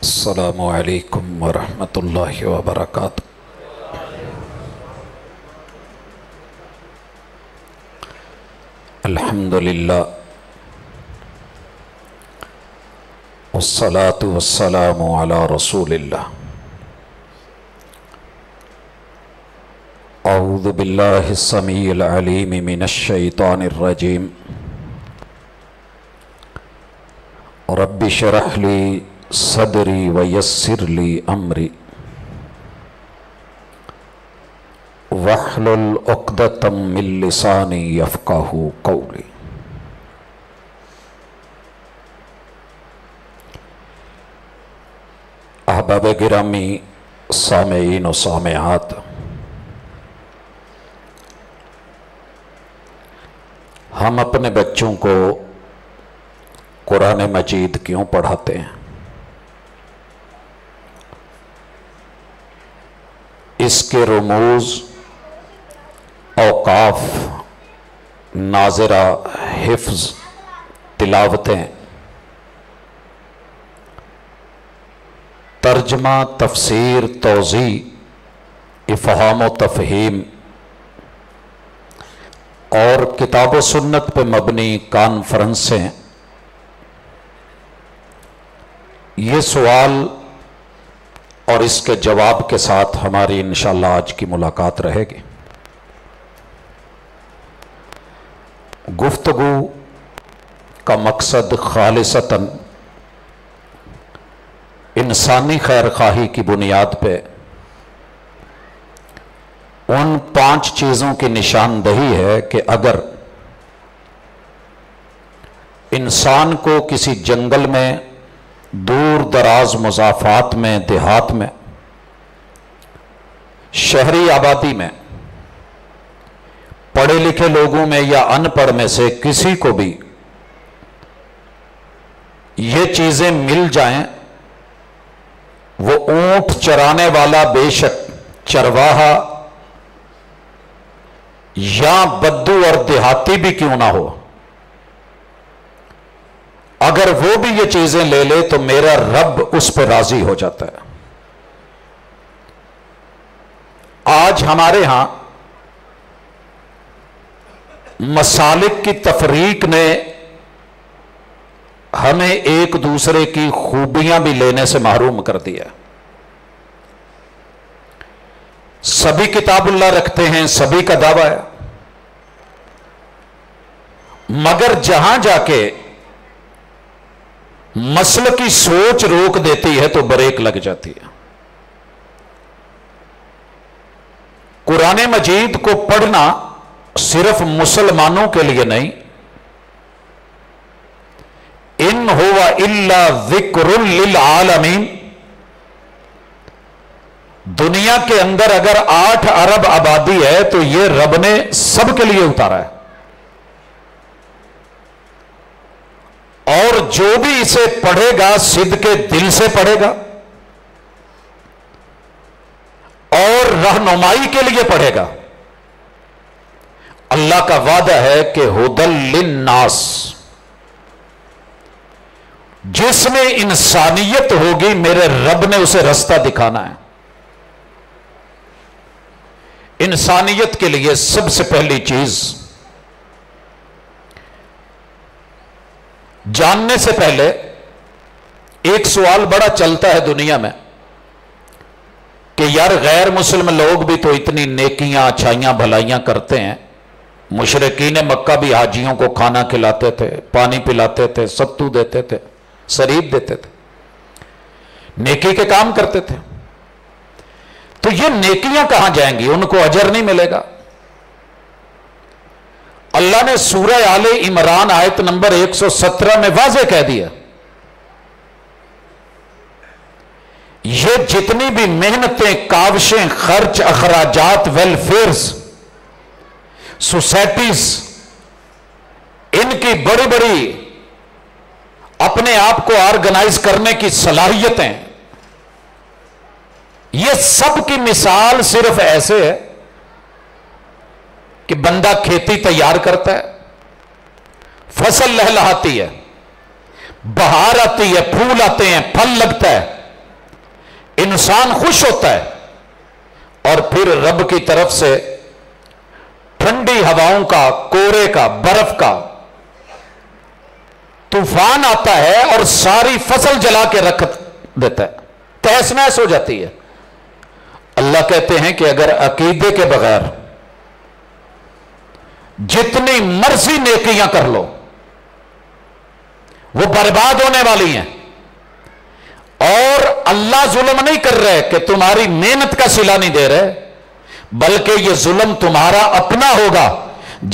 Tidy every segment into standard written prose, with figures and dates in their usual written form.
السلام علیکم ورحمۃ اللہ وبرکاتہ۔ الحمد للہ والصلاة والسلام علی رسول اللہ۔ اعوذ باللہ السمیع العلیم من الشیطان الرجیم۔ رب اشرح لی صدری ویسر لی امری واحلل عقدۃ من لسانی یفقہوا قولی۔ احباب گرامی، سامعین و سامعات، ہم اپنے بچوں کو قرآن مجید کیوں پڑھاتے ہیں؟ اس کے رموز، اوقاف، ناظرہ، حفظ، تلاوتیں، ترجمہ، تفسیر، توضیح، افہام و تفہیم اور کتاب و سنت پہ مبنی کانفرنسیں، یہ سوال اور اس کے جواب کے ساتھ ہماری انشاءاللہ آج کی ملاقات رہے گی۔ گفتگو کا مقصد خالصتاً انسانی خیر خواہی کی بنیاد پہ ان 5 چیزوں کی نشاندہی ہے کہ اگر انسان کو کسی جنگل میں، دور دراز مضافات میں، دیہات میں، شہری آبادی میں، پڑھے لکھے لوگوں میں یا ان پڑھ میں سے کسی کو بھی یہ چیزیں مل جائیں، وہ اونٹ چرانے والا بے شک چرواہا یا بدو اور دیہاتی بھی کیوں نہ ہو، اگر وہ بھی یہ چیزیں لے لے تو میرا رب اس پہ راضی ہو جاتا ہے۔ آج ہمارے ہاں مسالک کی تفریق نے ہمیں ایک دوسرے کی خوبیاں بھی لینے سے محروم کر دیا۔ سبھی کتاب اللہ رکھتے ہیں، سبھی کا دعویٰ ہے، مگر جہاں جا کے مسئلہ کی سوچ روک دیتی ہے تو بریک لگ جاتی ہے۔ قرآن مجید کو پڑھنا صرف مسلمانوں کے لیے نہیں، ان ہوا الا ذکر للعالمین، دنیا کے اندر اگر 8 ارب آبادی ہے تو یہ رب نے سب کے لیے اتارا ہے، اور جو بھی اسے پڑھے گا صدق کے دل سے پڑھے گا اور رہنمائی کے لیے پڑھے گا۔ اللہ کا وعدہ ہے کہ ہدی للناس، جس میں انسانیت ہوگی میرے رب نے اسے رستہ دکھانا ہے۔ انسانیت کے لیے سب سے پہلی چیز، جاننے سے پہلے ایک سوال بڑا چلتا ہے دنیا میں کہ یار غیر مسلم لوگ بھی تو اتنی نیکیاں، اچھائیاں، بھلائیاں کرتے ہیں۔ مشرکین مکہ بھی حاجیوں کو کھانا کھلاتے تھے، پانی پلاتے تھے، ستو دیتے تھے، شریب دیتے تھے، نیکی کے کام کرتے تھے، تو یہ نیکیاں کہاں جائیں گی؟ ان کو اجر نہیں ملے گا۔ اللہ نے سورہ آل عمران آیت نمبر 117 میں واضح کہہ دیا، یہ جتنی بھی محنتیں، کاوشیں، خرچ، اخراجات، ویلفیئرز، سوسائٹیز، ان کی بڑی بڑی اپنے آپ کو آرگنائز کرنے کی صلاحیتیں، یہ سب کی مثال صرف ایسے ہے کہ بندہ کھیتی تیار کرتا ہے، فصل لہلہاتی ہے، بہار آتی ہے، پھول آتے ہیں، پھل لگتا ہے، انسان خوش ہوتا ہے اور پھر رب کی طرف سے ٹھنڈی ہواؤں کا، کورے کا، برف کا طوفان آتا ہے اور ساری فصل جلا کے رکھ دیتا ہے، تہس نہس ہو جاتی ہے۔ اللہ کہتے ہیں کہ اگر عقیدے کے بغیر جتنی مرضی نیکیاں کر لو وہ برباد ہونے والی ہیں، اور اللہ ظلم نہیں کر رہے کہ تمہاری محنت کا صلہ نہیں دے رہے، بلکہ یہ ظلم تمہارا اپنا ہوگا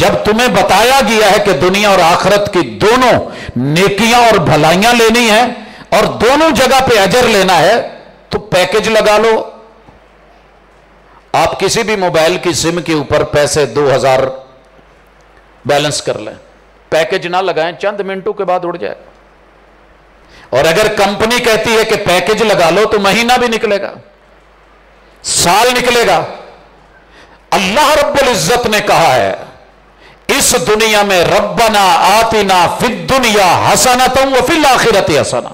جب تمہیں بتایا گیا ہے کہ دنیا اور آخرت کی دونوں نیکیاں اور بھلائیاں لینی ہیں اور دونوں جگہ پہ اجر لینا ہے، تو پیکج لگا لو۔ آپ کسی بھی موبائل کی سم کے اوپر پیسے 2000 بیلنس کر لیں، پیکج نہ لگائیں، چند منٹوں کے بعد اڑ جائے۔ اور اگر کمپنی کہتی ہے کہ پیکج لگا لو تو مہینہ بھی نکلے گا، سال نکلے گا۔ اللہ رب العزت نے کہا ہے اس دنیا میں ربنا آتنا فی الدنیا حسنۃ وفی الآخرۃ حسنہ،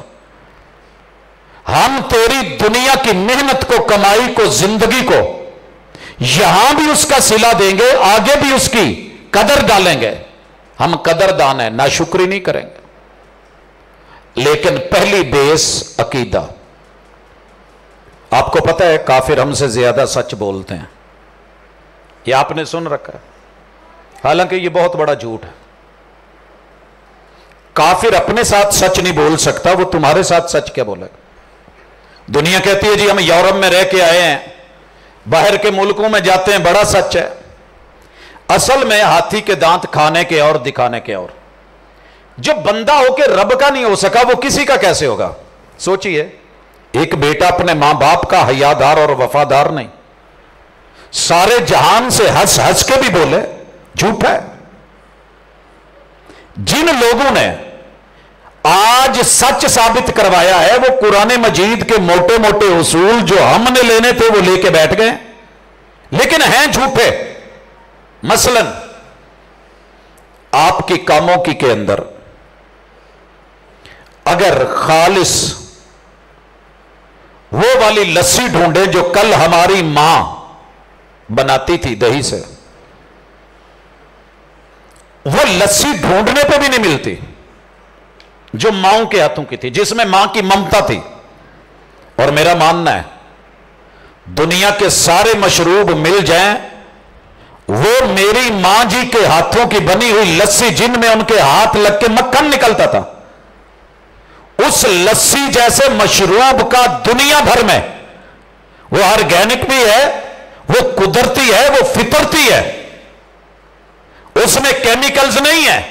ہم تیری دنیا کی محنت کو، کمائی کو، زندگی کو یہاں بھی اس کا صلہ دیں گے، آگے بھی اس کی قدر ڈالیں گے۔ ہم قدردان ہیں، ناشکری نہیں کریں گے۔ لیکن پہلی بیس عقیدہ۔ آپ کو پتہ ہے کافر ہم سے زیادہ سچ بولتے ہیں، یہ آپ نے سن رکھا ہے، حالانکہ یہ بہت بڑا جھوٹ ہے۔ کافر اپنے ساتھ سچ نہیں بول سکتا، وہ تمہارے ساتھ سچ کیا بولے گا؟ دنیا کہتی ہے جی ہم یورپ میں رہ کے آئے ہیں، باہر کے ملکوں میں جاتے ہیں، بڑا سچ ہے۔ اصل میں ہاتھی کے دانت کھانے کے اور دکھانے کے اور، جو بندہ ہو کے رب کا نہیں ہو سکا وہ کسی کا کیسے ہوگا؟ سوچئے، ایک بیٹا اپنے ماں باپ کا حیادار اور وفادار نہیں، سارے جہان سے ہنس ہنس کے بھی بولے، جھوٹ ہے۔ جن لوگوں نے آج سچ ثابت کروایا ہے وہ قرآن مجید کے موٹے موٹے اصول جو ہم نے لینے تھے وہ لے کے بیٹھ گئے، لیکن ہیں جھوٹے۔ مثلا آپ کی کاموں کی کے اندر اگر خالص وہ والی لسی ڈھونڈے جو کل ہماری ماں بناتی تھی دہی سے، وہ لسی ڈھونڈنے پہ بھی نہیں ملتی جو ماؤں کے ہاتھوں کی تھی، جس میں ماں کی ممتا تھی۔ اور میرا ماننا ہے دنیا کے سارے مشروب مل جائیں، وہ میری ماں جی کے ہاتھوں کی بنی ہوئی لسی جن میں ان کے ہاتھ لگ کے مکھن نکلتا تھا، اس لسی جیسے مشروب کا دنیا بھر میں، وہ آرگینک بھی ہے، وہ قدرتی ہے، وہ فطرتی ہے، اس میں کیمیکلز نہیں ہے۔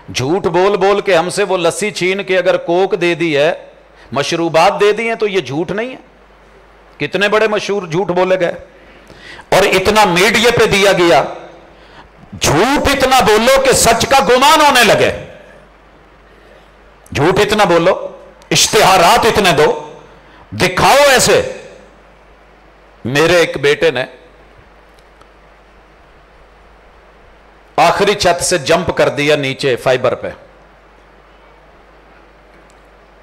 جھوٹ بول بول کے ہم سے وہ لسی چھین کے اگر کوک دے دی ہے، مشروبات دے دی ہیں، تو یہ جھوٹ نہیں ہے؟ کتنے بڑے مشہور جھوٹ بولے گئے اور اتنا میڈیا پہ دیا گیا۔ جھوٹ اتنا بولو کہ سچ کا گمان ہونے لگے، جھوٹ اتنا بولو، اشتہارات اتنے دو، دکھاؤ ایسے۔ میرے ایک بیٹے نے آخری چھت سے جمپ کر دیا نیچے فائبر پہ،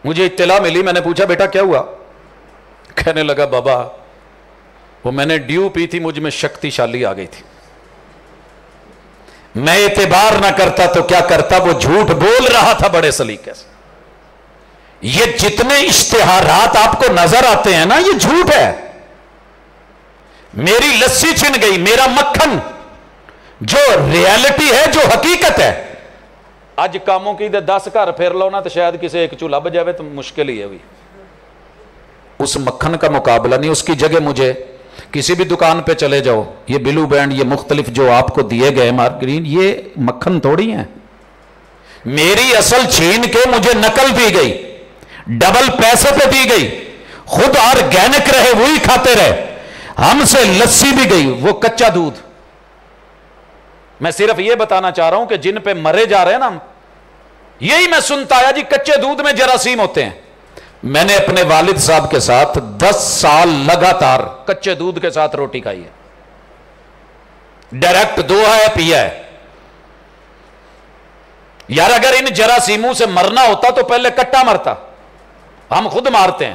مجھے اطلاع ملی، میں نے پوچھا بیٹا کیا ہوا؟ کہنے لگا بابا وہ میں نے ڈیو پی تھی، مجھ میں شکتی شالی آ گئی تھی، میں اعتبار نہ کرتا تو کیا کرتا، وہ جھوٹ بول رہا تھا بڑے سلیقے سے۔ یہ جتنے اشتہارات آپ کو نظر آتے ہیں نا، یہ جھوٹ ہے۔ میری لسی چھن گئی، میرا مکھن، جو ریالٹی ہے، جو حقیقت ہے۔ اج کاموں کی 10 گھر پھر لو نا تو شاید کسی ایک چو لب جاوے تو مشکل ہی ہے بھی، اس مکھن کا مقابلہ نہیں۔ اس کی جگہ مجھے کسی بھی دکان پہ چلے جاؤ، یہ بلو بینڈ، یہ مختلف جو آپ کو دیے گئے مارگرین، یہ مکھن تھوڑی ہیں، میری اصل چھین کے مجھے نقل دی گئی، ڈبل پیسے پہ دی گئی، خود آرگینک رہے وہی کھاتے رہے، ہم سے لسی بھی گئی، وہ کچا دودھ۔ میں صرف یہ بتانا چاہ رہا ہوں کہ جن پہ مرے جا رہے ہیں نا، یہی میں سنتا آیا جی کچے دودھ میں جراثیم ہوتے ہیں۔ میں نے اپنے والد صاحب کے ساتھ 10 سال لگاتار کچے دودھ کے ساتھ روٹی کھائی ہے، ڈائریکٹ دھویا ہے، پیا ہے۔ یار اگر ان جراثیموں سے مرنا ہوتا تو پہلے کٹا مرتا، ہم خود مارتے ہیں۔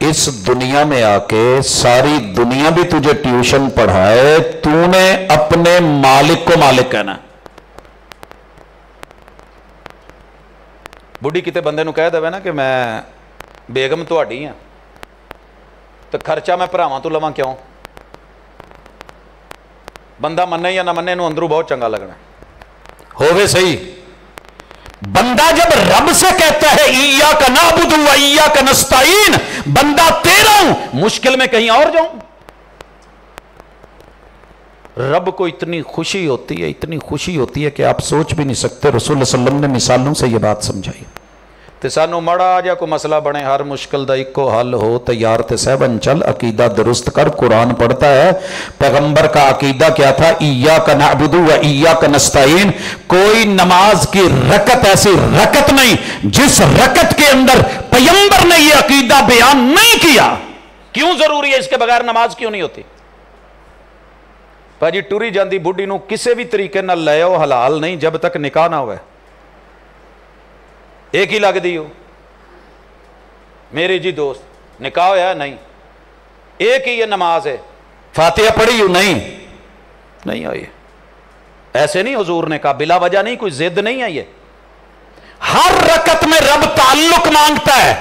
اس دنیا میں آ کے ساری دنیا بھی تجھے ٹیوشن پڑھائے، تو نے اپنے مالک کو مالک کہنا۔ بڑھی کتے بندے نو کہہ دے نا کہ میں بیگم تہاڈی ہاں تو خرچہ میں بھراواں تو لواں کیوں؟ بندہ منے یا نہ منے نو اندروں بہت چنگا لگنا ہووے صحیح۔ بندہ جب رب سے کہتا ہے ایاک نعبد و ایاک نستعین، بندہ تیرا ہوں، مشکل میں کہیں اور جاؤں، رب کو اتنی خوشی ہوتی ہے، اتنی خوشی ہوتی ہے کہ آپ سوچ بھی نہیں سکتے۔ رسول اللہ صلی اللہ علیہ وسلم نے مثالوں سے یہ بات سمجھائی تے سانو مڑا جا کو مسئلہ بنے، ہر مشکل دا ایک کو حل ہو، تیار تے سہبن چل، عقیدہ درست کر۔ قرآن پڑھتا ہے، پیغمبر کا عقیدہ کیا تھا؟ ایاک نعبد و ایاک نستعین۔ کوئی نماز کی رکعت ایسی رکعت نہیں جس رکعت کے اندر پیغمبر نے یہ عقیدہ بیان نہیں کیا۔ کیوں ضروری ہے؟ اس کے بغیر نماز کیوں نہیں ہوتی؟ بھاجی ٹری جاندی بڈھی نو کسے بھی طریقے نہ لے آؤ حلال نہیں جب تک نکاح نہ ہوئے۔ ایک ہی لگ دی ہو میری جی دوست، نکاح ہوا نہیں، ایک ہی یہ نماز ہے، فاتحہ پڑھی ہو نہیں ہوئی، ایسے نہیں حضور نے کہا، بلا وجہ نہیں، کوئی ضد نہیں ہے۔ یہ ہر رکعت میں رب تعلق مانگتا ہے،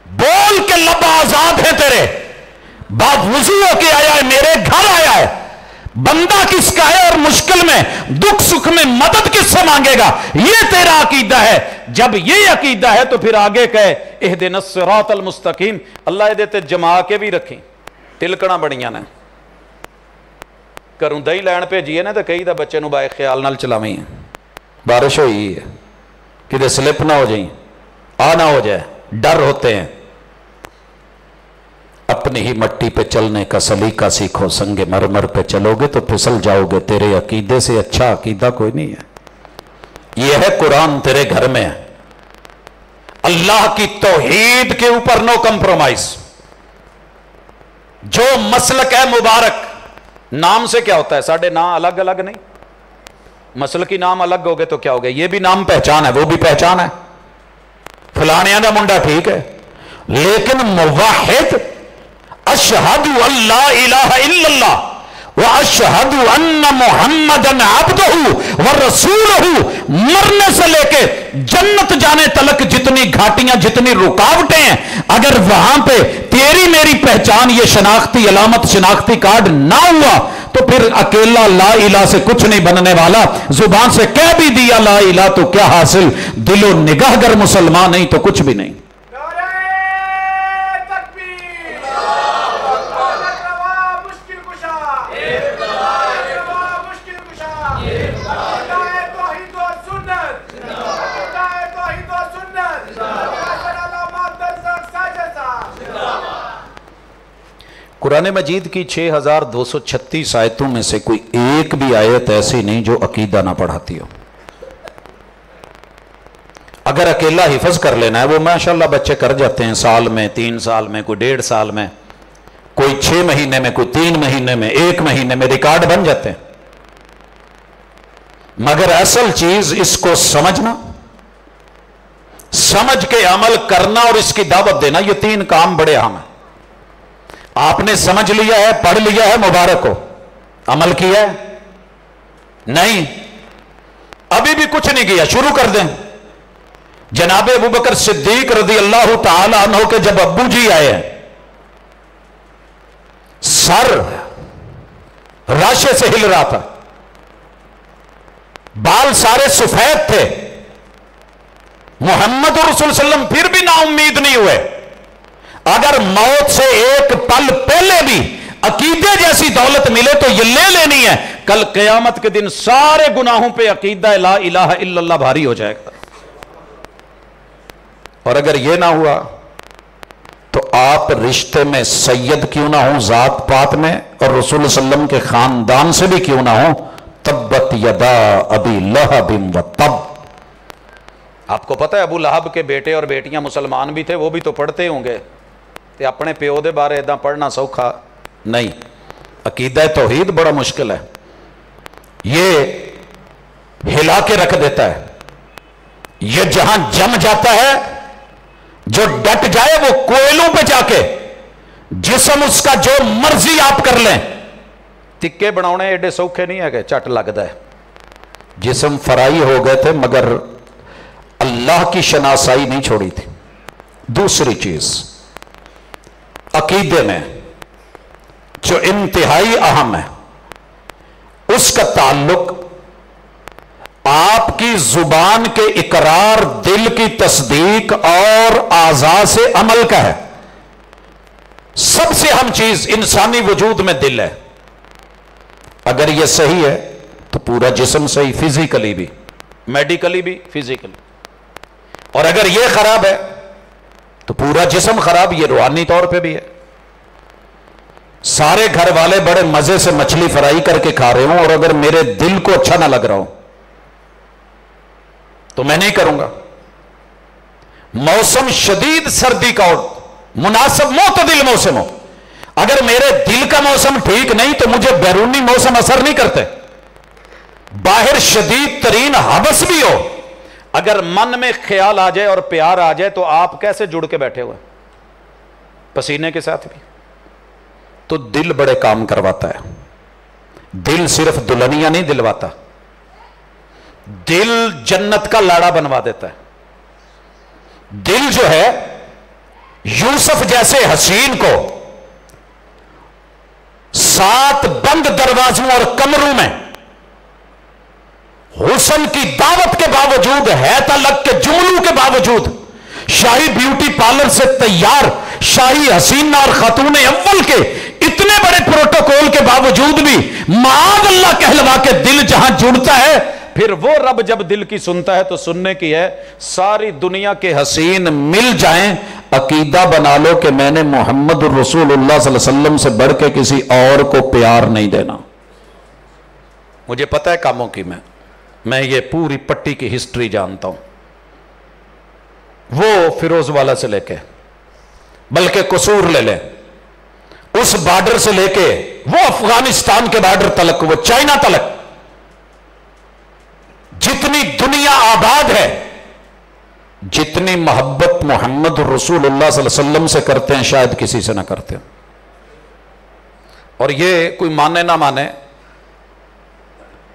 بول کے لب آزاد ہے تیرے، بات وضو ہو کے آیا ہے، میرے گھر آیا ہے، بندہ کس کا ہے اور مشکل میں دکھ سکھ میں مدد کس سے مانگے گا؟ یہ تیرا عقیدہ ہے۔ جب یہ عقیدہ ہے تو پھر آگے کہے اہدنا الصراط المستقیم۔ اللہ یہ دیتے جما کے بھی رکھیں، تلکنا بڑیاں نے کروں دہی لین بھیجیے نا تو کئی دا بچے نو بائے خیال نال چلاویں، بارش ہوئی ہے کدھر سلپ نہ ہو جائیں، آ نہ ہو جائے، ڈر ہوتے ہیں۔ اپنی ہی مٹی پہ چلنے کا سلیقہ سیکھو، سنگ مرمر پہ چلو گے تو پھسل جاؤ گے، تیرے عقیدے سے اچھا عقیدہ کوئی نہیں ہے۔ یہ ہے قرآن تیرے گھر میں ہے، اللہ کی توحید کے اوپر نو کمپرومائز۔ جو مسلک ہے مبارک، نام سے کیا ہوتا ہے؟ ساڑھے نام الگ الگ نہیں، مسلکی نام الگ ہو گئے تو کیا ہو گئے؟ یہ بھی نام پہچان ہے، وہ بھی پہچان ہے، فلانیاں دا منڈا ٹھیک ہے، لیکن موحد اشہد ان لا الہ الا اللہ واشہد ان محمدن عبدہ ورسولہ، مرنے سے لے کے جنت جانے تلک جتنی گھاٹیاں، جتنی رکاوٹیں ہیں، اگر وہاں پہ تیری میری پہچان، یہ شناختی علامت، شناختی کارڈ نہ ہوا تو پھر اکیلا لا الہ سے کچھ نہیں بننے والا۔ زبان سے کہہ بھی دیا لا الہ تو کیا حاصل؟ دل و نگاہ گر مسلمان نہیں تو کچھ بھی نہیں۔ قرآن مجید کی 6236 آیتوں میں سے کوئی ایک بھی آیت ایسی نہیں جو عقیدہ نہ پڑھاتی ہو۔ اگر اکیلا حفظ کر لینا ہے، وہ ماشاءاللہ بچے کر جاتے ہیں، سال میں، 3 سال میں، کوئی 1.5 سال میں، کوئی 6 مہینے میں، کوئی 3 مہینے میں، 1 مہینے میں ریکارڈ بن جاتے ہیں۔ مگر اصل چیز اس کو سمجھنا، سمجھ کے عمل کرنا اور اس کی دعوت دینا، یہ 3 کام بڑے اہم ہیں۔ آپ نے سمجھ لیا ہے، پڑھ لیا ہے، مبارک ہو۔ عمل کیا ہے؟ نہیں، ابھی بھی کچھ نہیں کیا، شروع کر دیں۔ جناب ابوبکر صدیق رضی اللہ تعالی عنہ کے جب ابو جی آئے ہیں، سر راشے سے ہل رہا تھا، بال سارے سفید تھے، محمد رسول صلی اللہ علیہ وسلم پھر بھی نا امید نہیں ہوئے۔ اگر موت سے ایک پل پہلے بھی عقیدے جیسی دولت ملے تو یہ لے لینی ہے، کل قیامت کے دن سارے گناہوں پہ عقیدہ لا الہ الا اللہ بھاری ہو جائے گا۔ اور اگر یہ نہ ہوا تو آپ رشتے میں سید کیوں نہ ہوں، ذات پات میں، اور رسول اللہ صلی اللہ علیہ وسلم کے خاندان سے بھی کیوں نہ ہوں، تبت یدا ابی لہب و تب۔ آپ کو پتہ ہے ابو لہب کے بیٹے اور بیٹیاں مسلمان بھی تھے، وہ بھی تو پڑھتے ہوں گے، تے اپنے پیو دے بارے ادھا پڑھنا سوکھا نہیں۔ عقیدہ توحید بڑا مشکل ہے، یہ ہلا کے رکھ دیتا ہے۔ یہ جہاں جم جاتا ہے، جو ڈٹ جائے وہ کوئلوں پہ جا کے جسم اس کا جو مرضی آپ کر لیں. تکے بناؤنے ایڈے سوکھے نہیں ہے کہ چٹ لگتا ہے. جسم فرائی ہو گئے تھے مگر اللہ کی شناسائی نہیں چھوڑی تھی. دوسری چیز عقیدے میں جو انتہائی اہم ہے، اس کا تعلق آپ کی زبان کے اقرار، دل کی تصدیق اور اعضاء سے عمل کا ہے. سب سے اہم چیز انسانی وجود میں دل ہے. اگر یہ صحیح ہے تو پورا جسم صحیح، فزیکلی بھی، میڈیکلی بھی، فزیکلی. اور اگر یہ خراب ہے تو پورا جسم خراب، یہ روحانی طور پہ بھی ہے. سارے گھر والے بڑے مزے سے مچھلی فرائی کر کے کھا رہے ہوں اور اگر میرے دل کو اچھا نہ لگ رہا ہو تو میں نہیں کروں گا. موسم شدید سردی کا اور مناسب معتدل موسم ہو، اگر میرے دل کا موسم ٹھیک نہیں تو مجھے بیرونی موسم اثر نہیں کرتے. باہر شدید ترین حبس بھی ہو، اگر من میں خیال آ جائے اور پیار آ جائے تو آپ کیسے جڑ کے بیٹھے ہوئے پسینے کے ساتھ بھی. تو دل بڑے کام کرواتا ہے. دل صرف دلہنیاں نہیں دلواتا، دل جنت کا لاڑا بنوا دیتا ہے. دل جو ہے یوسف جیسے حسین کو 7 بند دروازوں اور کمروں میں حسن کی دعوت کے باوجود، حیات الگ کے جملوں کے باوجود، شاہی بیوٹی پارلر سے تیار شاہی حسین اور خاتون اول کے اتنے بڑے پروٹوکول کے باوجود بھی معاذ اللہ کہلوا کے دل جہاں جڑتا ہے، پھر وہ رب جب دل کی سنتا ہے تو سننے کی ہے ساری دنیا کے حسین مل جائیں، عقیدہ بنا لو کہ میں نے محمد رسول اللہ صلی اللہ علیہ وسلم سے بڑھ کے کسی اور کو پیار نہیں دینا. مجھے پتہ ہے کاموں کی، میں یہ پوری پٹی کی ہسٹری جانتا ہوں. وہ فیروز والا سے لے کے، بلکہ قصور لے لیں، اس بارڈر سے لے کے وہ افغانستان کے بارڈر تلک، وہ چائنا تلک، جتنی دنیا آباد ہے، جتنی محبت محمد رسول اللہ صلی اللہ علیہ وسلم سے کرتے ہیں شاید کسی سے نہ کرتے. اور یہ کوئی مانے نہ مانے،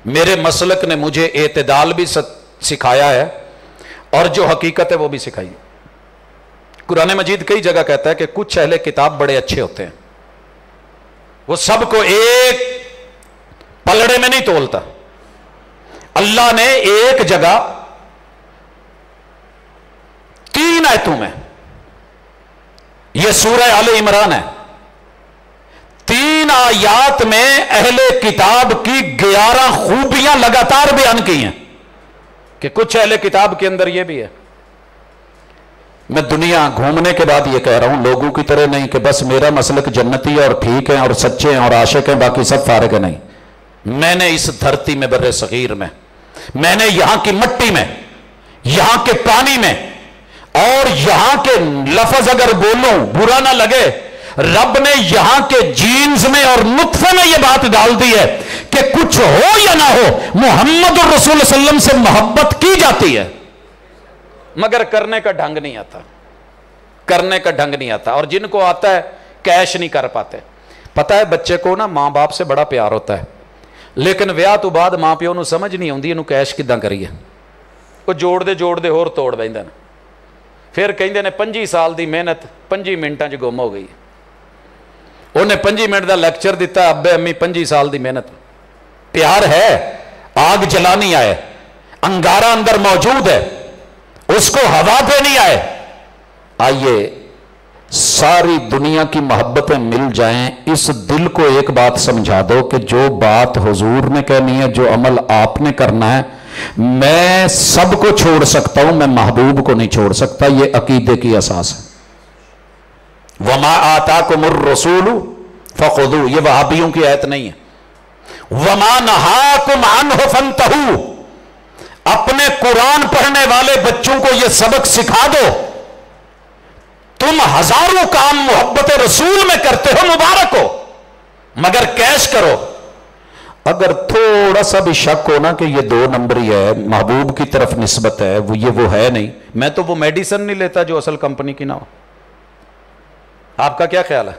میرے مسلک نے مجھے اعتدال بھی سکھایا ہے اور جو حقیقت ہے وہ بھی سکھائی. قرآن مجید کئی جگہ کہتا ہے کہ کچھ اہل کتاب بڑے اچھے ہوتے ہیں، وہ سب کو ایک پلڑے میں نہیں تولتا. اللہ نے ایک جگہ 3 آیتوں میں، یہ سورہ آل عمران ہے، 3 آیات میں اہل کتاب کی 11 خوبیاں لگاتار بیان کی ہیں کہ کچھ اہل کتاب کے اندر یہ بھی ہے. میں دنیا گھومنے کے بعد یہ کہہ رہا ہوں، لوگوں کی طرح نہیں کہ بس میرا مسلک جنتی ہے اور ٹھیک ہے اور سچے ہیں اور عاشق ہیں، باقی سب فارغ ہے. نہیں، میں نے اس دھرتی میں، بر صغیر میں نے یہاں کی مٹی میں، یہاں کے پانی میں اور یہاں کے لفظ اگر بولوں برا نہ لگے، رب نے یہاں کے جینز میں اور نطفے میں یہ بات ڈال دی ہے کہ کچھ ہو یا نہ ہو محمد الرسول صلی اللہ علیہ وسلم سے محبت کی جاتی ہے، مگر کرنے کا ڈھنگ نہیں آتا، کرنے کا ڈھنگ نہیں آتا. اور جن کو آتا ہے کیش نہیں کر پاتے. پتہ ہے بچے کو نا ماں باپ سے بڑا پیار ہوتا ہے، لیکن ویاہ تو بعد ماں پیو نو سمجھ نہیں آتی انہوں کیش کداں کریے. وہ جوڑ دے ہور توڑ بیندے نے، پھر کہندے نے 25 سال دی محنت 5 منٹاں چ گم ہو گئی. انہیں 5 منٹ دا لیکچر دیتا، ابے امی 25 سال دی محنت. پیار ہے، آگ جلانی آئے، انگارہ اندر موجود ہے، اس کو ہوا پہ نہیں آئے. آئیے ساری دنیا کی محبتیں مل جائیں، اس دل کو ایک بات سمجھا دو کہ جو بات حضور نے کہنی ہے، جو عمل آپ نے کرنا ہے، میں سب کو چھوڑ سکتا ہوں، میں محبوب کو نہیں چھوڑ سکتا. یہ عقیدے کی اساس ہے. وما آتاکم الرسول فخذوہ، یہ وہابیوں کی آیت نہیں ہے. وما نہاکم عنہ فانتہوا، اپنے قرآن پڑھنے والے بچوں کو یہ سبق سکھا دو. تم ہزاروں کام محبت رسول میں کرتے ہو، مبارک ہو، مگر کیش کرو. اگر تھوڑا سا بھی شک ہونا کہ یہ 2 نمبری ہے، محبوب کی طرف نسبت ہے، وہ ہے نہیں، میں تو وہ میڈیسن نہیں لیتا جو اصل کمپنی کی نہ ہو۔ آپ کا کیا خیال ہے؟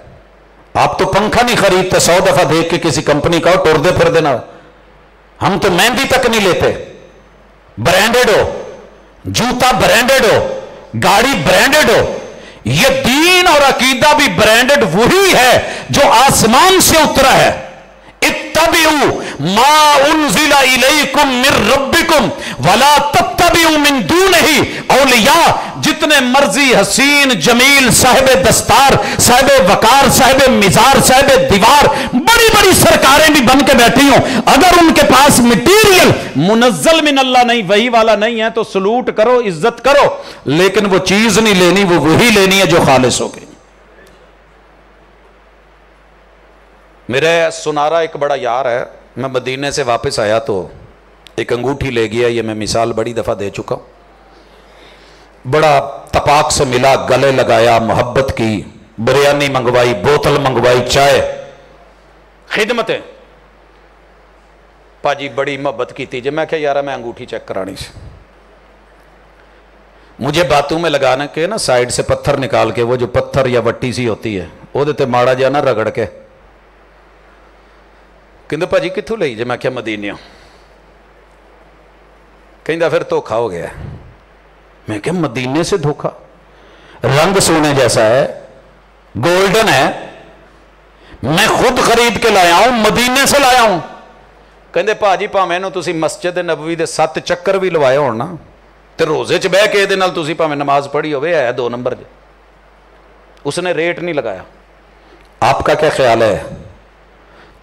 آپ تو پنکھا نہیں خریدتے 100 دفعہ دیکھ کے کسی کمپنی کا، ٹور دے پھر دینا۔ ہم تو مہندی تک نہیں لیتے، برانڈڈ ہو، جوتا برانڈڈ ہو، گاڑی برانڈڈ ہو۔ یہ دین اور عقیدہ بھی برانڈڈ وہی ہے جو آسمان سے اترا ہے۔ اتبعوا ما انزل الیکم من ربکم ولا تتبعوا من دونہ اولیاء۔ جتنے مرضی حسین جمیل صاحب دستار، صاحب وقار، صاحب مزار، صاحب دیوار، بڑی بڑی سرکاریں بھی بن کے بیٹھی ہوں، اگر ان کے پاس مٹیریل منزل من اللہ نہیں، وہی والا نہیں ہے، تو سلوٹ کرو، عزت کرو، لیکن وہ چیز نہیں لینی، وہ وہی لینی ہے جو خالص ہوگی۔ میرے سنارا ایک بڑا یار ہے، میں مدینے سے واپس آیا تو ایک انگوٹھی لے گیا، یہ میں مثال بڑی دفعہ دے چکا ہوں۔ بڑا تپاک سے ملا، گلے لگایا، محبت کی، بریانی منگوائی، بوتل منگوائی، چائے، خدمتیں، پاجی بڑی محبت کی تھی۔ جب میں کہا یارا میں انگوٹھی چیک کرانی سے، مجھے باتوں میں لگانا کہ نا سائیڈ سے پتھر نکال کے، وہ جو پتھر یا وٹی سی ہوتی ہے وہ دیتے ماڑا جانا رگڑ کے، کہندے پاجی کتھوں لئی؟ جے میں کیا مدینیوں، کہندہ پھر دھوکھا ہو گیا۔ میں کہ مدینے سے دھوکھا؟ رنگ سونے جیسا ہے، گولڈن ہے، میں خود خرید کے لایا ہوں، مدینے سے لایا ہوں۔ کہندے پاجی پاویں نو تسی مسجد نبوی دے 7 چکر بھی لوائے ہون نا، تے روزے چ بہ کے دے نال تسی پاویں نماز پڑھی ہوئے، ہے 2 نمبر جے۔ اس نے ریٹ نہیں لگایا۔ آپ کا کیا خیال ہے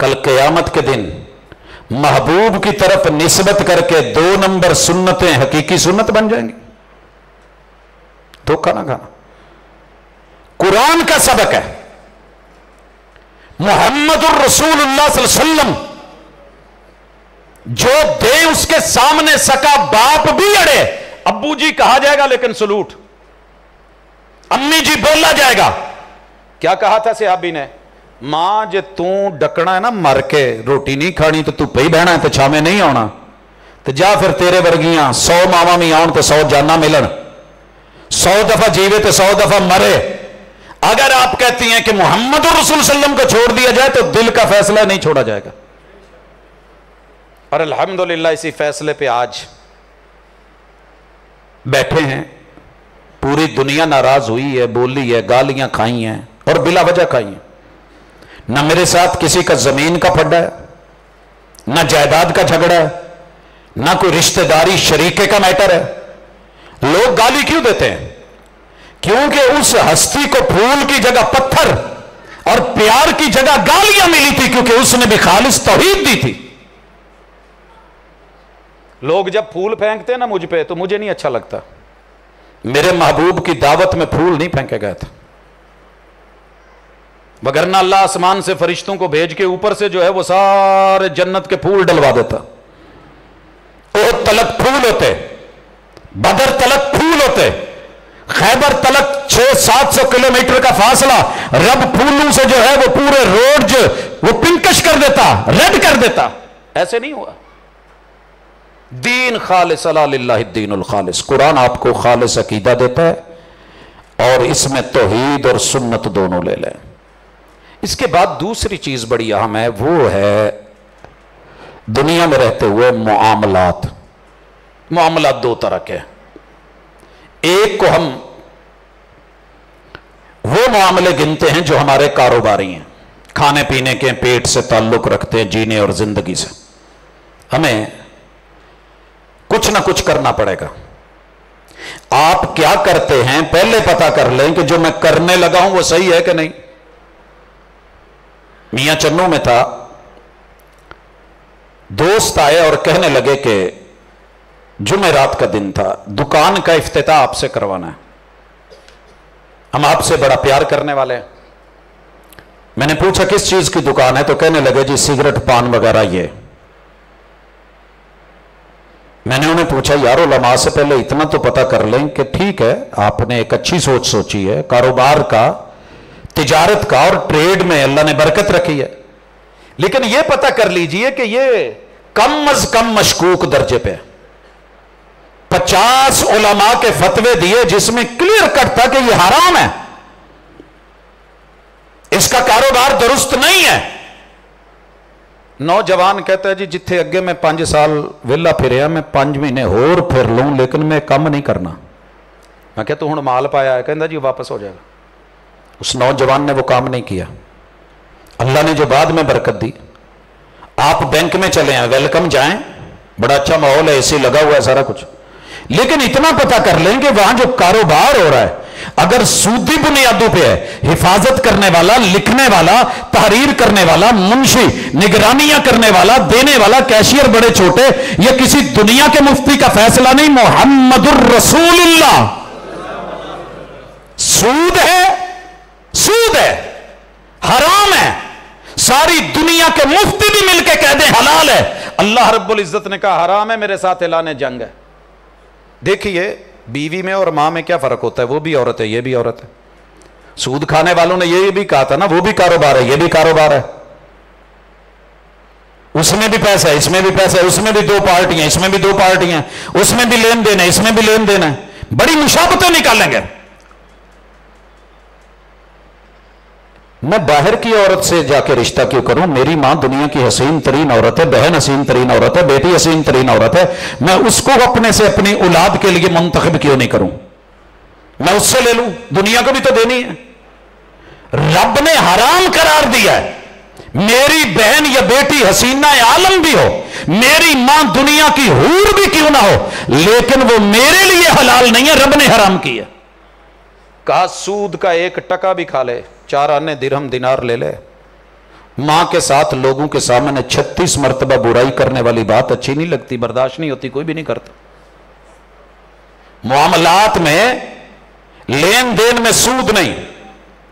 کل قیامت کے دن محبوب کی طرف نسبت کر کے 2 نمبر سنتیں حقیقی سنت بن جائیں گی؟ دھوکہ نہ کھانا۔ قرآن کا سبق ہے، محمد الرسول اللہ صلی اللہ علیہ وسلم جو دے اس کے سامنے سکا باپ بھی اڑے، ابو جی کہا جائے گا لیکن سلوٹ، امی جی بولا جائے گا۔ کیا کہا تھا صحابی نے؟ ماں جے توں ڈکنا ہے نا مر کے روٹی نہیں کھانی تو پہ ہی بہنا ہے، تو چھامے نہیں آنا، تو جا پھر تیرے ورگیاں 100 ماما میں آن تو 100 جانا ملن، 100 دفعہ جیوے تو 100 دفعہ مرے۔ اگر آپ کہتی ہیں کہ محمد الرسول صلی اللہ علیہ وسلم کو چھوڑ دیا جائے تو دل کا فیصلہ نہیں چھوڑا جائے گا، اور الحمدللہ اسی فیصلے پہ آج بیٹھے ہیں۔ پوری دنیا ناراض ہوئی ہے، بولی ہے، گالیاں کھائی ہیں، اور بلا وجہ کھائی ہیں۔ نہ میرے ساتھ کسی کا زمین کا پھڈا ہے، نہ جائیداد کا جھگڑا ہے، نہ کوئی رشتہ داری شریکے کا میٹر ہے۔ لوگ گالی کیوں دیتے ہیں؟ کیونکہ اس ہستی کو پھول کی جگہ پتھر اور پیار کی جگہ گالیاں ملی تھی، کیونکہ اس نے بھی خالص توحید دی تھی۔ لوگ جب پھول پھینکتے ہیں نا مجھ پہ تو مجھے نہیں اچھا لگتا۔ میرے محبوب کی دعوت میں پھول نہیں پھینکے گئے تھے، وگرنہ اللہ آسمان سے فرشتوں کو بھیج کے اوپر سے جو ہے وہ سارے جنت کے پھول ڈلوا دیتا۔ احد تلک پھول ہوتے، بدر تلک پھول ہوتے، خیبر تلک 600-700 کلومیٹر کا فاصلہ، رب پھولوں سے جو ہے وہ پورے روڈ جو وہ پنکش کر دیتا، ریڈ کر دیتا۔ ایسے نہیں ہوا۔ دین خالص، الا للہ الدین الخالص۔ قرآن آپ کو خالص عقیدہ دیتا ہے، اور اس میں توحید اور سنت دونوں لے لیں۔ اس کے بعد دوسری چیز بڑی اہم ہے، وہ ہے دنیا میں رہتے ہوئے معاملات۔ معاملات 2 طرح کے، ایک کو ہم وہ معاملے گنتے ہیں جو ہمارے کاروباری ہیں، کھانے پینے کے، پیٹ سے تعلق رکھتے ہیں، جینے اور زندگی سے، ہمیں کچھ نہ کچھ کرنا پڑے گا۔ آپ کیا کرتے ہیں پہلے پتہ کر لیں کہ جو میں کرنے لگا ہوں وہ صحیح ہے کہ نہیں۔ میاں چنوں میں تھا، دوست آئے اور کہنے لگے کہ جمعرات کا دن تھا، دکان کا افتتاح آپ سے کروانا ہے، ہم آپ سے بڑا پیار کرنے والے ہیں۔ میں نے پوچھا کس چیز کی دکان ہے؟ تو کہنے لگے جی سگریٹ پان وغیرہ یہ۔ میں نے انہیں پوچھا یار علماء سے پہلے اتنا تو پتہ کر لیں کہ ٹھیک ہے آپ نے ایک اچھی سوچ سوچی ہے، کاروبار کا، تجارت کا اور ٹریڈ میں اللہ نے برکت رکھی ہے، لیکن یہ پتہ کر لیجئے کہ یہ کم از کم مشکوک درجے پہ 50 علماء کے فتوے دیے جس میں کلیئر کٹ تھا کہ یہ حرام ہے، اس کا کاروبار درست نہیں ہے۔ نوجوان کہتا ہے جی جتھے اگے میں 5 سال ویلا پھریا میں 5 مہینے اور پھر لوں لیکن میں کم نہیں کرنا۔ میں کہتا ہوں مال پایا ہے، کہتا جی واپس ہو جائے گا۔ اس نوجوان نے وہ کام نہیں کیا، اللہ نے جو بعد میں برکت دی۔ آپ بینک میں چلے ہیں، ویلکم جائیں، بڑا اچھا ماحول ہے، اے سی لگا ہوا ہے، سارا کچھ، لیکن اتنا پتہ کر لیں کہ وہاں جو کاروبار ہو رہا ہے اگر سودی بنیادوں پہ ہے، حفاظت کرنے والا، لکھنے والا، تحریر کرنے والا، منشی، نگرانیاں کرنے والا، دینے والا، کیشیئر بڑے چھوٹے، یہ کسی دنیا کے مفتی کا فیصلہ نہیں، محمد الرسول اللہ۔ سود ہے، سود ہے، حرام ہے، ساری دنیا کے مفتی بھی مل کے کہہ دیں حلال ہے، اللہ رب العزت نے کہا حرام ہے، میرے ساتھ اعلان جنگ ہے۔ دیکھیے بیوی میں اور ماں میں کیا فرق ہوتا ہے، وہ بھی عورت ہے، یہ بھی عورت ہے۔ سود کھانے والوں نے یہ بھی کہا تھا نا، وہ بھی کاروبار ہے، یہ بھی کاروبار ہے، اس میں بھی پیسہ ہے، اس میں بھی پیسہ ہے، اس میں بھی 2 پارٹیاں، اس میں بھی 2 پارٹیاں، اس میں بھی لین دین ہے، اس میں بھی لین دین ہے، بڑی مشابتیں نکالیں گے۔ میں باہر کی عورت سے جا کے رشتہ کیوں کروں؟ میری ماں دنیا کی حسین ترین عورت ہے، بہن حسین ترین عورت ہے، بیٹی حسین ترین عورت ہے، میں اس کو اپنے سے اپنی اولاد کے لیے منتخب کیوں نہیں کروں؟ میں اس سے لے لوں، دنیا کو بھی تو دینی ہے۔ رب نے حرام قرار دیا ہے، میری بہن یا بیٹی حسینہ عالم بھی ہو، میری ماں دنیا کی حور بھی کیوں نہ ہو، لیکن وہ میرے لیے حلال نہیں ہے، رب نے حرام کیا۔ کہا سود کا 1 ٹکا بھی کھا لے، 4 آنے درہم دینار لے لے، ماں کے ساتھ لوگوں کے سامنے 36 مرتبہ برائی کرنے والی بات اچھی نہیں لگتی، برداشت نہیں ہوتی، کوئی بھی نہیں کرتا۔ معاملات میں لین دین میں سود نہیں،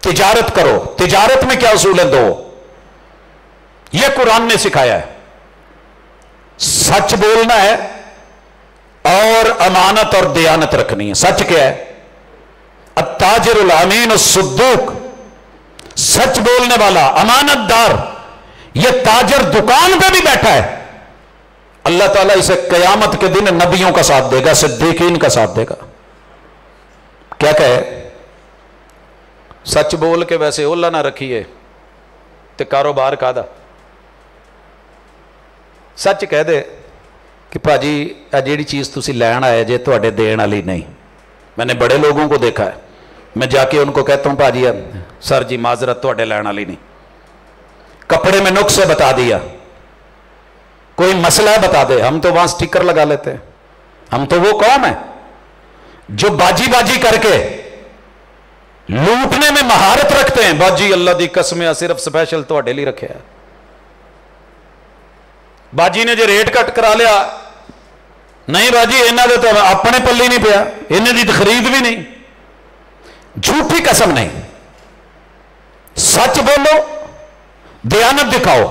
تجارت کرو، تجارت میں کیا اصول ہے؟ 2 یہ قرآن نے سکھایا ہے، سچ بولنا ہے اور امانت اور دیانت رکھنی ہے۔ سچ کیا ہے؟ التاجر الامین الصدوق، سچ بولنے والا، امانت دار۔ یہ تاجر دکان پہ بھی بیٹھا ہے، اللہ تعالیٰ اسے قیامت کے دن نبیوں کا ساتھ دے گا، صدیقین کا ساتھ دے گا۔ کیا کہے؟ سچ بول کے ویسے اولا نہ رکھیے تے کاروبار کا دا، سچ کہہ دے کہ پاجی جیڑی چیز تسی لین آئے جے تواڈے دین والی نہیں۔ میں نے بڑے لوگوں کو دیکھا ہے، میں جا کے ان کو کہتا ہوں پاجی سر جی معذرت تواڈے لین والی نہیں، کپڑے میں نقص سے بتا دیا، کوئی مسئلہ ہے بتا دے، ہم تو وہاں سٹیکر لگا لیتے ہیں۔ ہم تو وہ قوم ہے جو باجی باجی کر کے لوٹنے میں مہارت رکھتے ہیں۔ باجی اللہ دی قسم صرف سپیشل تواڈے لیے رکھے ہے، باجی نے جو ریٹ کٹ کرا لیا، نہیں باجی انہاں دے تو اپنے پلی نہیں پیا، انہاں دی خرید بھی نہیں۔ جھوٹی قسم نہیں، سچ بولو، دیانت دکھاؤ،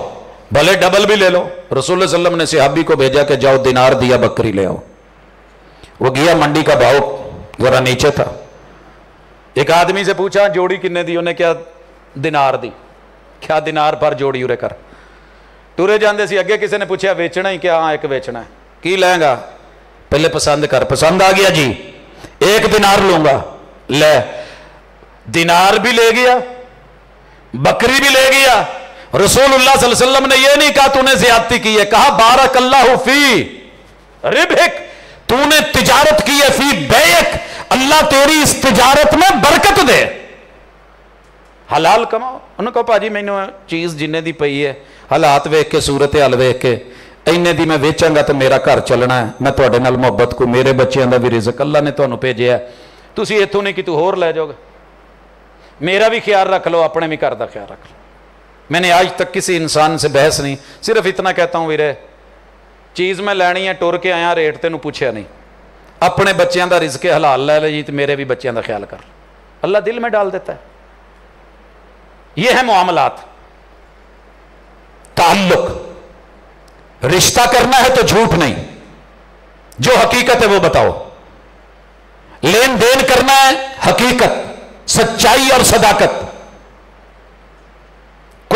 بھلے ڈبل بھی لے لو۔ رسول اللہ صلی اللہ علیہ وسلم نے صحابی کو بھیجا کہ جاؤ دینار دیا بکری لے آؤ، وہ گیا، منڈی کا بھاؤ ذرا نیچے تھا، ایک آدمی سے پوچھا جوڑی کنے دی، انہیں کیا دینار دی، کیا دینار پر جوڑی ارے کر ٹورے جاندے سی، اگے کسی نے پوچھا ویچنا ہی کیا؟ ہاں ایک ویچنا ہے، کی لیں گا؟ پہلے پسند کر، پسند آ گیا جی 1 دینار لوں گا، لے، دینار بھی لے گیا، بکری بھی لے گیا۔ رسول اللہ صلی اللہ علیہ وسلم نے یہ نہیں کہا تو نے زیادتی کی ہے، کہا بارک اللہ فی ربحک، تو نے تجارت کی ہے، فی بیعک، اللہ تیری اس تجارت میں برکت دے، حلال کماؤ۔ انہوں نے کہا پاجی میں نے چیز جننے دی پئی ہے، حالات ویکھ کے، صورت حال ویکھ کے، اینے دی میں ویچاں گا تو میرا گھر چلنا ہے، میں تواڈے نال محبت کو، میرے بچیاں دا بھی رزق اللہ نے تانوں بھیجیا ہے، تسی ایتھوں نہیں کہ تو ہور لے جاؤ گے، میرا بھی خیال رکھ لو، اپنے بھی گھر دا خیال رکھ لو۔ میں نے آج تک کسی انسان سے بحث نہیں، صرف اتنا کہتا ہوں ویرے چیز میں لینی ہے، ٹر کے آیا، ریٹ تینوں پوچھیا نہیں، اپنے بچیاں دا رزق حلال لے لے جی، تو میرے بھی بچیاں دا خیال کر، اللہ دل میں ڈال دیتا ہے۔ یہ ہے معاملات، تعلق، رشتہ کرنا ہے تو جھوٹ نہیں، جو حقیقت ہے وہ بتاؤ، لین دین کرنا ہے حقیقت، سچائی اور صداقت،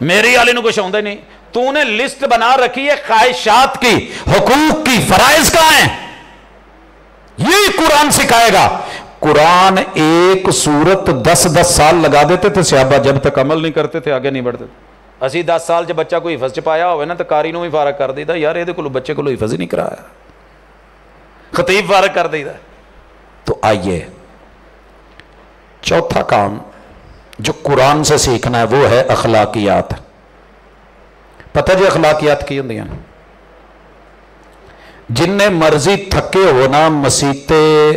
میری والی نو کچھ آتا ہی نہیں. تو نے لسٹ بنا رکھی ہے خواہشات کی, حقوق کی, فرائض کہاں ہیں؟ یہی قرآن سکھائے گا. قرآن ایک سورت 10 سال لگا دیتے تھے صحابہ, جب تک عمل نہیں کرتے تھے آگے نہیں بڑھتے تھے. اسی 10 سال جب بچہ کوئی حفظ چ پایا ہوئے نا تو قاری نو بھی فارغ کر دیتا, یار یہ بچے کو حفظ ہی نہیں کرایا, خطیب فارغ کر دیتا. تو آئیے چوتھا کام جو قرآن سے سیکھنا ہے وہ ہے اخلاقیات. پتہ جی اخلاقیات کی ہوندی ہیں؟ جن نے مرضی تھکے ہونا مسیتے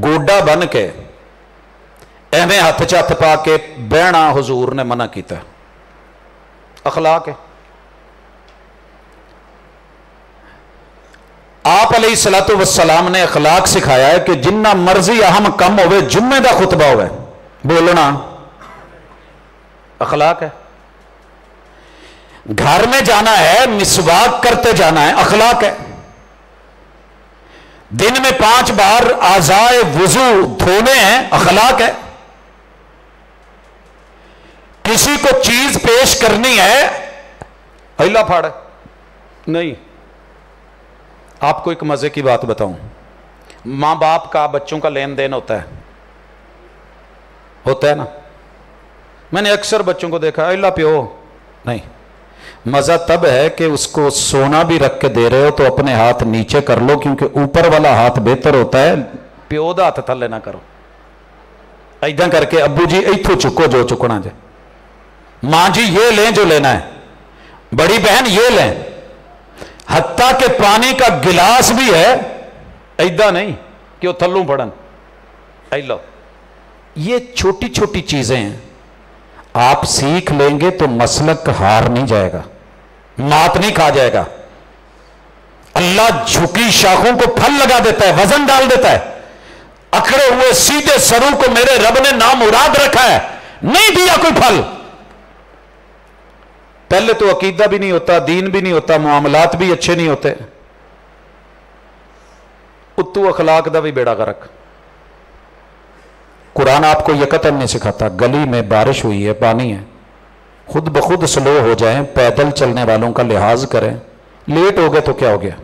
گوڈا بن کے ایویں ہاتھ چت پا کے بہنا حضور نے منع کیتا. اخلاق ہے. آپ علیہ الصلوۃ والسلام نے اخلاق سکھایا ہے کہ جنہ مرضی اہم کم ہوئے جمعے دا خطبہ ہوئے بولنا اخلاق ہے. گھر میں جانا ہے مسواک کرتے جانا ہے اخلاق ہے. دن میں 5 بار اعضائے وضو دھونے ہیں اخلاق ہے. کسی کو چیز پیش کرنی ہے ہیلا پھاڑ نہیں. آپ کو ایک مزے کی بات بتاؤں, ماں باپ کا بچوں کا لین دین ہوتا ہے نا. میں نے اکثر بچوں کو دیکھا ہیلا پیو نہیں. مزہ تب ہے کہ اس کو سونا بھی رکھ کے دے رہے ہو تو اپنے ہاتھ نیچے کر لو, کیونکہ اوپر والا ہاتھ بہتر ہوتا ہے, پیو دا ہاتھ تھلے نہ کرو. ایداں کر کے ابو جی ایتھوں چکو جو چکنا جائے, ماں جی یہ لیں جو لینا ہے, بڑی بہن یہ لیں. حتیٰ کہ پانی کا گلاس بھی ہے ایداں نہیں کہ وہ تھلوں پڑن ایلو. یہ چھوٹی چھوٹی چیزیں ہیں, آپ سیکھ لیں گے تو مسلک ہار نہیں جائے گا, مات نہیں کھا جائے گا. اللہ جھکی شاخوں کو پھل لگا دیتا ہے, وزن ڈال دیتا ہے. اکھڑے ہوئے سیدھے سروں کو میرے رب نے نامراد رکھا ہے, نہیں دیا کوئی پھل. پہلے تو عقیدہ بھی نہیں ہوتا, دین بھی نہیں ہوتا, معاملات بھی اچھے نہیں ہوتے, اتو اخلاق دا بھی بیڑا غرق. قرآن آپ کو یکتن نہیں سکھاتا. گلی میں بارش ہوئی ہے, پانی ہے, خود بخود سلو ہو جائیں, پیدل چلنے والوں کا لحاظ کریں. لیٹ ہو گئے تو کیا ہو گیا؟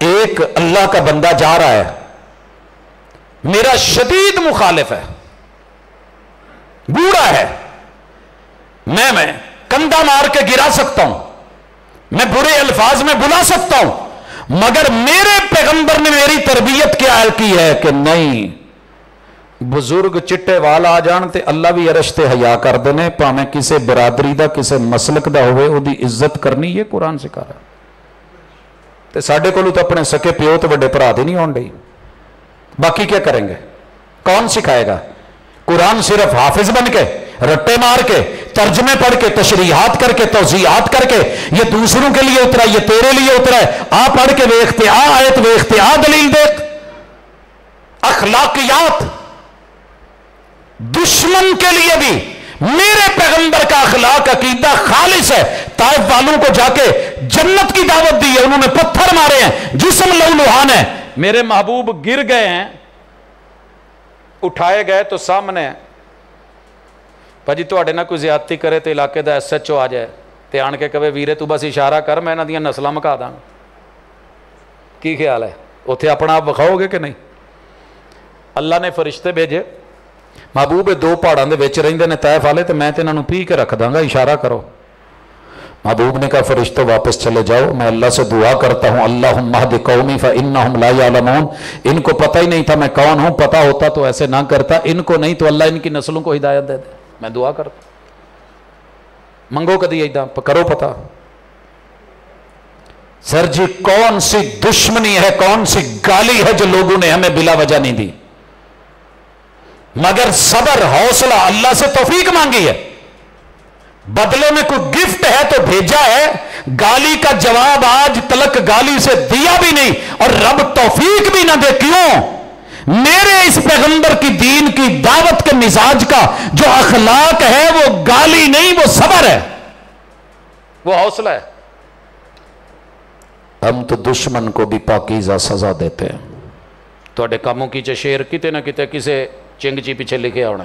ایک اللہ کا بندہ جا رہا ہے, میرا شدید مخالف ہے, بوڑھا ہے, میں کندھا مار کے گرا سکتا ہوں, میں برے الفاظ میں بلا سکتا ہوں, مگر میرے پیغمبر نے میری تربیت کیا کی ہے کہ نہیں, بزرگ چٹے وال آ جان تے اللہ بھی عرش تے حیا کر دینے, پاویں کسے برادری دا کسے مسلک دا ہوئے او دی عزت کرنی. یہ قرآن سکھا رہا. تے ساڈے کولوں تو اپنے سکے پیو تے وڈے بھرا دی نہیں ہون ڈئی, باقی کیا کریں گے؟ کون سکھائے گا؟ قرآن صرف حافظ بن کے رٹے مار کے ترجمے پڑھ کے تشریحات کر کے توضیحات کر کے یہ دوسروں کے لیے اترا, یہ تیرے لیے اترا ہے, آ پڑھ کے ویکھتے, آ آیت ویکھتے, آ دلیل دیکھ. اخلاقیات دشمن کے لیے بھی میرے پیغمبر کا اخلاق عقیدہ خالص ہے. طائف والوں کو جا کے جنت کی دعوت دی ہے, انہوں نے پتھر مارے ہیں, جسم لہولہان ہے. میرے محبوب گر گئے ہیں, اٹھائے گئے تو سامنے بھاجی تواڈے نہ کوئی زیادتی کرے تو علاقے دا ایس ایچ او آ جائے تے آن کے کہے ویرے تو بس اشارہ کر, میں انہاں دیاں نسلاں مکا داں. کی خیال ہے؟ اتنے اپنا آپ وکھاؤ گے کہ نہیں؟ اللہ نے فرشتے بھیجے, محبوب 2 پہاڑاں دے وچ رہندے نے طائف والے, تے میں تے انہاں نوں پی کے رکھ داں گا, اشارہ کرو. محبوب نے کہا فرشتوں واپس چلے جاؤ, میں اللہ سے دعا کرتا ہوں اللہم اہد قومی فانہم لا یعلمون. ان کو پتہ ہی نہیں تھا میں کون ہوں, پتہ ہوتا تو ایسے نہ کرتا, ان کو نہیں تو اللہ ان کی نسلوں کو ہدایت دے دے. میں دعا کرتا, منگو کدی ایداں کرو پتہ. سر جی کون سی دشمنی ہے, کون سی گالی ہے جو لوگوں نے ہمیں بلا وجہ نہیں دی, مگر صبر حوصلہ اللہ سے توفیق مانگی ہے. بدلے میں کوئی گفٹ ہے تو بھیجا ہے, گالی کا جواب آج تلک گالی سے دیا بھی نہیں, اور رب توفیق بھی نہ دے. کیوں؟ میرے اس پیغمبر کی دین کی دعوت کے مزاج کا جو اخلاق ہے وہ گالی نہیں, وہ صبر ہے, وہ حوصلہ ہے. ہم تو دشمن کو بھی پاکیزہ سزا دیتے ہیں. تواڈے کاموں کی شیر کتے نہ کتے کسے چنگ چی پیچھے لکھے ہونا,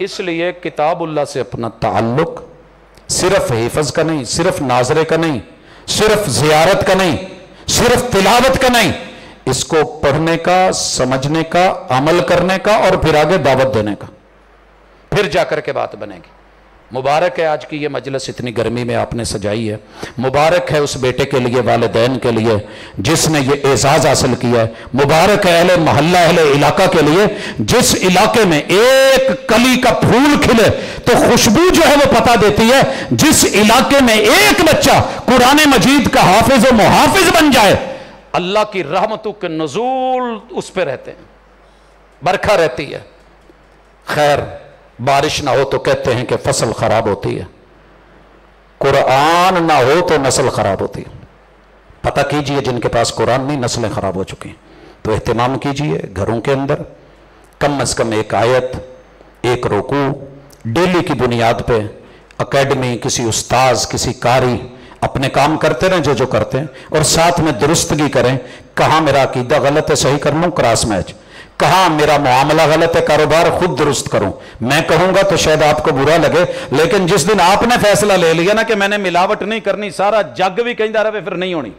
اس لیے کتاب اللہ سے اپنا تعلق صرف حفظ کا نہیں، صرف ناظرے کا نہیں، صرف زیارت کا نہیں، صرف تلاوت کا نہیں، اس کو پڑھنے کا، سمجھنے کا، عمل کرنے کا، اور پھر آگے دعوت دینے کا، پھر جا کر کے بات بنے گی۔ مبارک ہے آج کی یہ مجلس اتنی گرمی میں آپ نے سجائی ہے، مبارک ہے اس بیٹے کے لیے، والدین کے لیے جس نے یہ اعزاز حاصل کیا ہے، مبارک ہے اہل محلہ، اہل علاقہ کے لیے جس علاقے میں ایک کلی کا پھول کھلے تو خوشبو جو ہے وہ پتہ دیتی ہے، جس علاقے میں ایک بچہ قرآن مجید کا حافظ و محافظ بن جائے، اللہ کی رحمتوں کے نزول اس پہ رہتے ہیں، برکھا رہتی ہے۔ خیر بارش نہ ہو تو کہتے ہیں کہ فصل خراب ہوتی ہے، قرآن نہ ہو تو نسل خراب ہوتی ہے۔ پتہ کیجئے جن کے پاس قرآن نہیں، نسلیں خراب ہو چکی ہیں، تو اہتمام کیجئے گھروں کے اندر کم از کم ایک آیت، ایک رکوع ڈیلی کی بنیاد پہ، اکیڈمی، کسی استاذ، کسی قاری اپنے کام کرتے رہیں جو کرتے ہیں، اور ساتھ میں درستگی کریں، کہاں میرا عقیدہ غلط ہے صحیح کر لوں، کراس میچ، کہاں میرا معاملہ غلط ہے کاروبار خود درست کروں۔ میں کہوں گا تو شاید آپ کو برا لگے، لیکن جس دن آپ نے فیصلہ لے لیا نا کہ میں نے ملاوٹ نہیں کرنی، سارا جگ بھی کہیں رہے پھر نہیں ہونی۔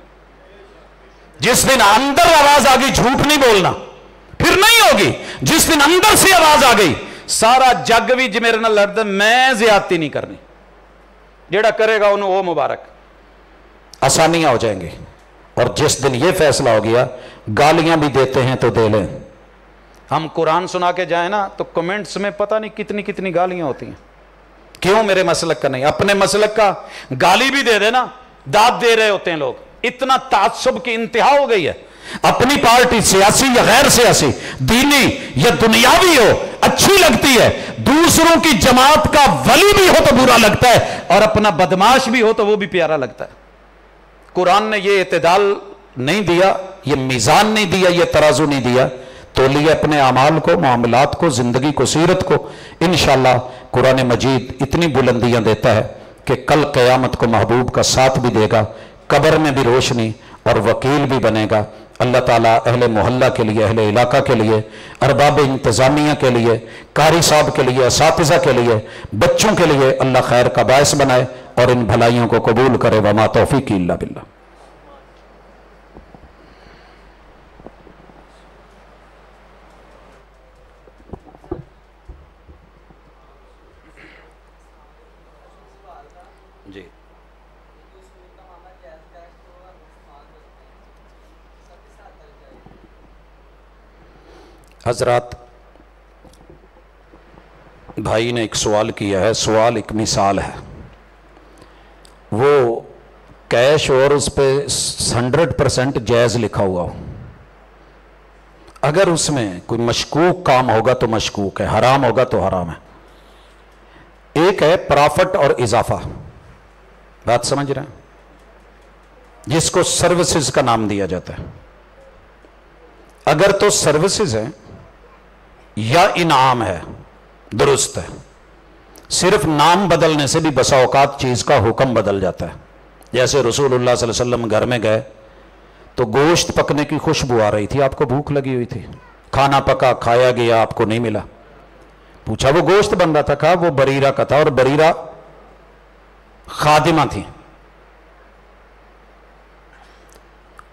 جس دن اندر آواز آ گئی جھوٹ نہیں بولنا، پھر نہیں ہوگی۔ جس دن اندر سے آواز آ گئی سارا جگ بھی جو میرے نہ لڑتا میں زیادتی نہیں کرنی، جیڑا کرے گا انہوں وہ مبارک، آسانیاں ہو جائیں گی۔ اور جس دن یہ فیصلہ ہو گیا گالیاں بھی دیتے ہیں تو دے لیں، ہم قرآن سنا کے جائیں نا تو کمنٹس میں پتہ نہیں کتنی کتنی گالیاں ہوتی ہیں، کیوں میرے مسلک کا نہیں، اپنے مسلک کا گالی بھی دے دینا، داد دے رہے ہوتے ہیں لوگ، اتنا تعصب کی انتہا ہو گئی ہے۔ اپنی پارٹی سیاسی یا غیر سیاسی، دینی یا دنیاوی ہو اچھی لگتی ہے، دوسروں کی جماعت کا ولی بھی ہو تو برا لگتا ہے، اور اپنا بدماش بھی ہو تو وہ بھی پیارا لگتا ہے۔ قرآن نے یہ اعتدال نہیں دیا، یہ میزان نہیں دیا، یہ ترازو نہیں دیا، تو لیے اپنے اعمال کو، معاملات کو، زندگی کو، سیرت کو۔ انشاءاللہ قرآن مجید اتنی بلندیاں دیتا ہے کہ کل قیامت کو محبوب کا ساتھ بھی دے گا، قبر میں بھی روشنی اور وکیل بھی بنے گا۔ اللہ تعالیٰ اہل محلہ کے لیے، اہل علاقہ کے لیے، ارباب انتظامیہ کے لیے، قاری صاحب کے لیے، اساتذہ کے لیے، بچوں کے لیے اللہ خیر کا باعث بنائے اور ان بھلائیوں کو قبول کرے۔ وما توفیقی الا باللہ۔ جی حضرات، بھائی نے ایک سوال کیا ہے، سوال ایک مثال ہے، وہ کیش اور اس پہ 100% جائز لکھا ہوا ہو، اگر اس میں کوئی مشکوک کام ہوگا تو مشکوک ہے، حرام ہوگا تو حرام ہے۔ ایک ہے پرافٹ اور اضافہ، بات سمجھ رہے ہیں، جس کو سروسز کا نام دیا جاتا ہے۔ اگر تو سروسز ہیں یا انعام ہے، درست ہے، صرف نام بدلنے سے بھی بسا اوقات چیز کا حکم بدل جاتا ہے۔ جیسے رسول اللہ صلی اللہ علیہ وسلم گھر میں گئے تو گوشت پکنے کی خوشبو آ رہی تھی، آپ کو بھوک لگی ہوئی تھی، کھانا پکا، کھایا گیا، آپ کو نہیں ملا، پوچھا وہ گوشت بن رہا تھا، کہا وہ بریرہ کا تھا، اور بریرہ خادمہ تھی۔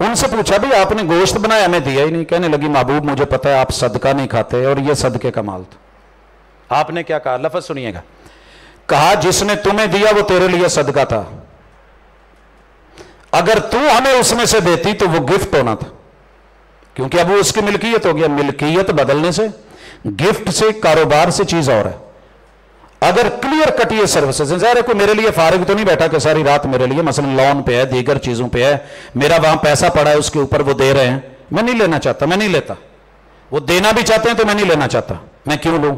ان سے پوچھا بھی آپ نے گوشت بنایا؟ ہمیں دیا ہی نہیں۔ کہنے لگی محبوب مجھے پتہ ہے آپ صدقہ نہیں کھاتے اور یہ صدقے کا مال تھا۔ آپ نے کیا کہا؟ لفظ سنیے گا، کہا جس نے تمہیں دیا وہ تیرے لیے صدقہ تھا، اگر تو ہمیں اس میں سے دیتی تو وہ گفٹ ہونا تھا، کیونکہ اب وہ اس کی ملکیت ہو گیا۔ ملکیت بدلنے سے، گفٹ سے، کاروبار سے چیز اور ہے۔ اگر کلیئر کٹ یہ سروسز ہیں، ظاہر ہے کوئی میرے لیے فارغ تو نہیں بیٹھا کہ ساری رات میرے لیے مثلا لون پہ ہے، دیگر چیزوں پہ ہے، میرا وہاں پیسہ پڑا ہے اس کے اوپر وہ دے رہے ہیں، میں نہیں لینا چاہتا، میں نہیں لیتا۔ وہ دینا بھی چاہتے ہیں تو میں نہیں لینا چاہتا، میں کیوں لوں؟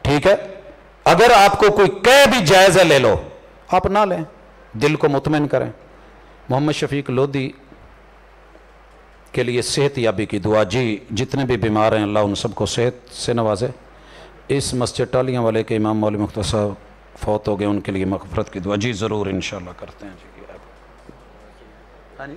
ٹھیک ہے، اگر آپ کو کوئی کہہ بھی جائز ہے لے لو، آپ نہ لیں، دل کو مطمئن کریں۔ محمد شفیق لودھی کے لیے صحت یابی کی دعا۔ جی جتنے بھی بیمار ہیں اللہ ان سب کو صحت سے نوازے۔ اس مسجد ٹالیاں والے کے امام مولوی مختار صاحب فوت ہو گئے، ان کے لیے مغفرت کی دعا۔ جی ضرور انشاءاللہ کرتے ہیں۔ جی ہاں جی،